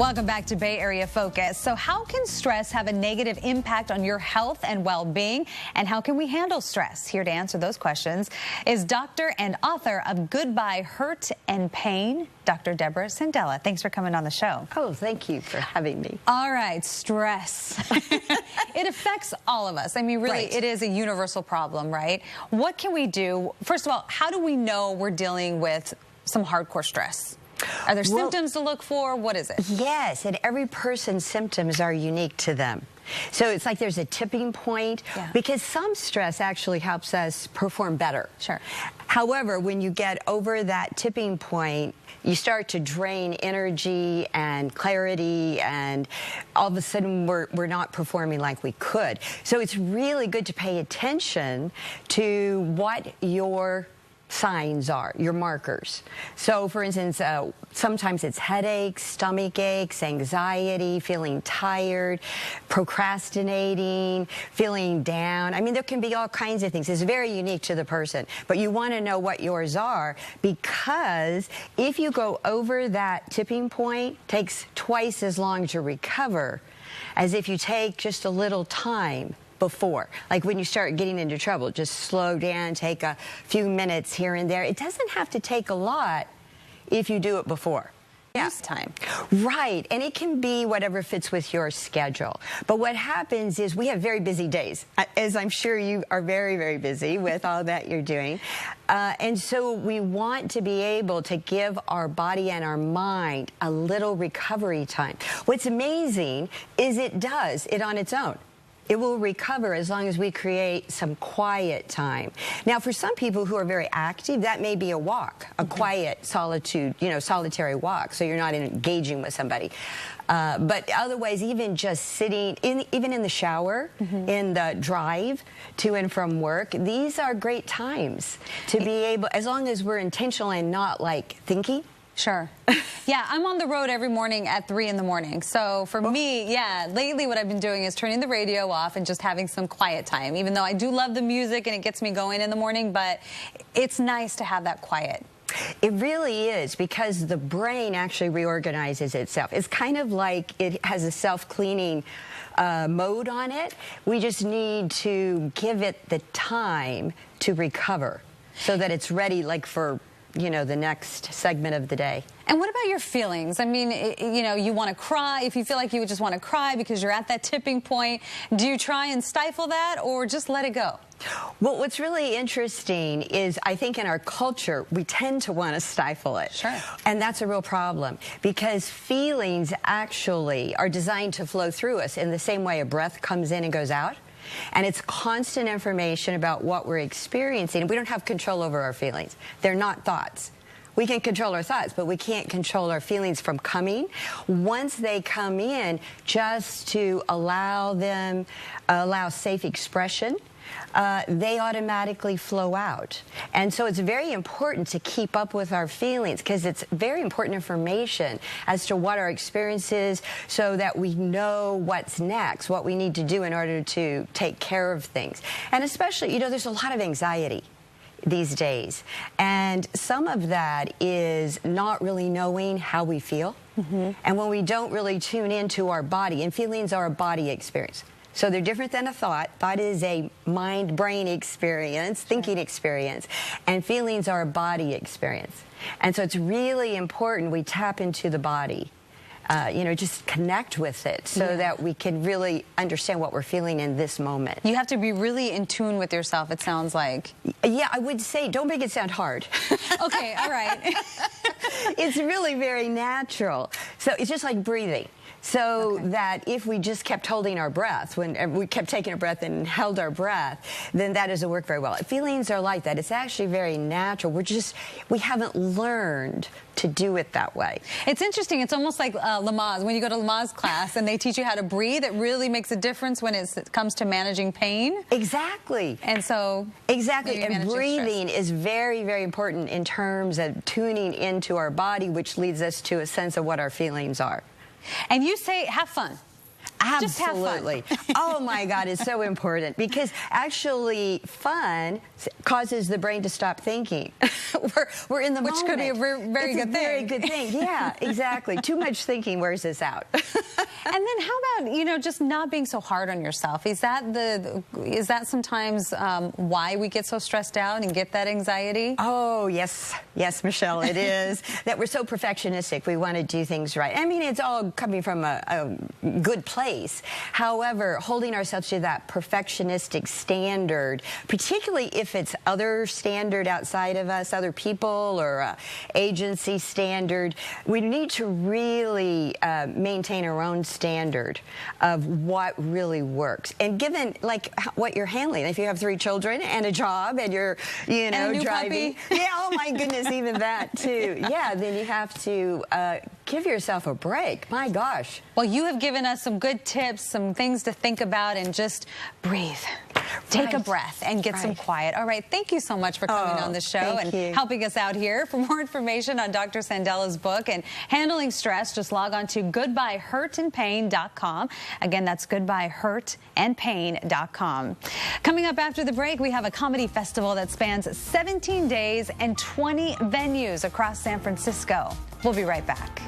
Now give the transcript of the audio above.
Welcome back to Bay Area Focus. So how can stress have a negative impact on your health and well-being? And how can we handle stress? Here to answer those questions is doctor and author of Goodbye Hurt and Pain, Dr. Deborah Sandella. Thanks for coming on the show. Oh, thank you for having me. All right, stress. It affects all of us. I mean, really, Right. It is a universal problem, right? What can we do? First of all, how do we know we're dealing with some hardcore stress? Are there symptoms to look for? What is it? Yes, and every person's symptoms are unique to them. So it's like there's a tipping point because some stress actually helps us perform better. Sure. However, when you get over that tipping point, you start to drain energy and clarity, and all of a sudden we're not performing like we could. So it's really good to pay attention to what your signs are, your markers. So for instance, sometimes it's headaches, stomach aches, anxiety, feeling tired, procrastinating, feeling down. I mean, there can be all kinds of things. It's very unique to the person, but you want to know what yours are, because if you go over that tipping point, it takes twice as long to recover as if you take just a little time before. Like when you start getting into trouble, just slow down, take a few minutes here and there. It doesn't have to take a lot if you do it before. Use time. Right, and it can be whatever fits with your schedule. But what happens is we have very busy days, as I'm sure you are very, very busy with all that you're doing. And so we want to be able to give our body and our mind a little recovery time. What's amazing is it does it on its own. It will recover as long as we create some quiet time. Now, for some people who are very active, that may be a walk, a quiet solitude, solitary walk, so you're not engaging with somebody. But otherwise, even just sitting, even in the shower, in the drive to and from work, these are great times to be able, as long as we're intentional and not like thinking. Sure. Yeah, I'm on the road every morning at 3 in the morning. So for me, lately what I've been doing is turning the radio off and just having some quiet time, even though I do love the music and it gets me going in the morning, but it's nice to have that quiet. It really is, because the brain actually reorganizes itself. It's kind of like it has a self-cleaning mode on it. We just need to give it the time to recover so that it's ready, like for the next segment of the day. And what about your feelings? I mean, you want to cry. If you feel like you just want to cry because you're at that tipping point, do you try and stifle that or just let it go? Well, what's really interesting is I think in our culture, we tend to want to stifle it. Sure. And that's a real problem, because feelings actually are designed to flow through us in the same way a breath comes in and goes out. And it's constant information about what we're experiencing. We don't have control over our feelings. They're not thoughts. We can control our thoughts, but we can't control our feelings from coming. Once they come in, just to allow safe expression, they automatically flow out. And so it's very important to keep up with our feelings, because it's very important information as to what our experience is, so that we know what's next, what we need to do in order to take care of things. And especially, there's a lot of anxiety these days. And some of that is not really knowing how we feel. And when we don't really tune into our body, and feelings are a body experience. So they're different than a thought. Thought is a mind-brain experience, thinking experience, and feelings are a body experience. And so it's really important we tap into the body, just connect with it so that we can really understand what we're feeling in this moment. You have to be really in tune with yourself, it sounds like. Yeah, I would say, don't make it sound hard. Okay, all right. It's really very natural. So it's just like breathing. So that if we just kept holding our breath, when we kept taking a breath and held our breath, then that doesn't work very well. Feelings are like that. It's actually very natural. We haven't learned to do it that way. It's interesting. It's almost like Lamaze. When you go to Lamaze class and they teach you how to breathe, it really makes a difference when it comes to managing pain. Exactly. And so... Exactly. And breathing is very, very important in terms of tuning into our body, which leads us to a sense of what our feelings are. And you say have fun. Absolutely. Oh my God, it's so important because actually fun causes the brain to stop thinking. we're in the moment. Which could be a very good thing. Very good thing. Yeah, exactly. Too much thinking wears us out. And then how about, you know, just not being so hard on yourself? Is that sometimes why we get so stressed out and get that anxiety? Oh, yes. Yes, Michelle, it is. That we're so perfectionistic. We want to do things right. I mean, it's all coming from a good place. However, holding ourselves to that perfectionistic standard, particularly if it's other standard outside of us, other people or agency standard, we need to really maintain our own standard of what really works. And given like what you're handling, if you have 3 children and a job and you're, you know, driving. Yeah, oh my goodness, even that too. Yeah, then you have to give yourself a break. My gosh. Well, you have given us some good tips, some things to think about, and just breathe. Take a breath and get some quiet. All right, thank you so much for coming on the show and helping us out here. For more information on Dr. Sandella's book and handling stress, just log on to goodbyehurtandpain.com. Again, that's goodbyehurtandpain.com. Coming up after the break, we have a comedy festival that spans 17 days and 20 venues across San Francisco. We'll be right back.